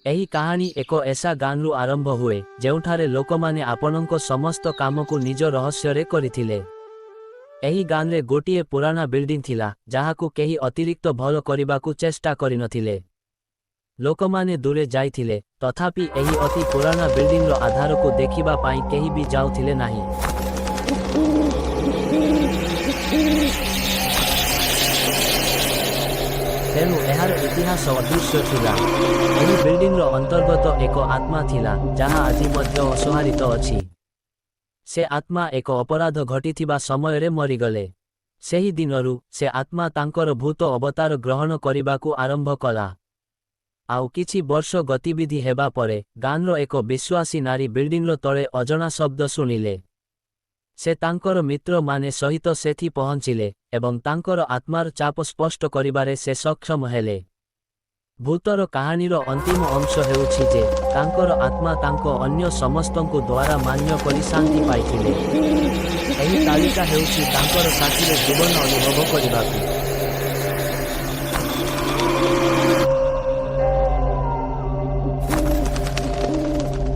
एही कहानी एक ऐसा गानरू आरंभ हुए जेउठारे लोकमाने आपणଙ୍କ समस्त कामकु निज रहस्यरे करिथिले। एही गानरे गोटिए पुराना बिल्डिंग थिला जहाकु केही अतिरिक्त भल करिबाकु चेष्टा करिनथिले। लोकमाने दूरे जाइथिले तथापि एही अति पुराना बिल्डिंग रो आधारकु देखिबा पाई केही भी जाउथिले नाही। तेणु एहार इतिहास अदृश्य थिला। एही बिल्डिंग रो अंतर्गत एक आत्मा थिला जहा आज मध्य असहारित अछि। से आत्मा एक अपराध घटिथिबा समय रे मरिगले। सेही दिनरु से आत्मा तांकर भूत अवतार ग्रहण करिबाकु आरंभ कला। आउ किछि वर्ष गतिविधि हेबा परे गानरो एक विश्वासी नारी बिल्डिंग रो तळे अजଣା शब्द सुनिले। से तांकर मित्र माने सहित सेठी पहुंचिले एवं तांकर आत्मार चाप स्पष्ट करिबारे से सक्षम हेले। भूतर कहानीर अंतिम अंश हेउछि जे तांकर आत्मा तांको अन्य समस्तंकु द्वारा मान्य करि शांति पाइथिले। एही तालिका हेउछि तांकर साथीर जीवन अनुभव करिबाकु।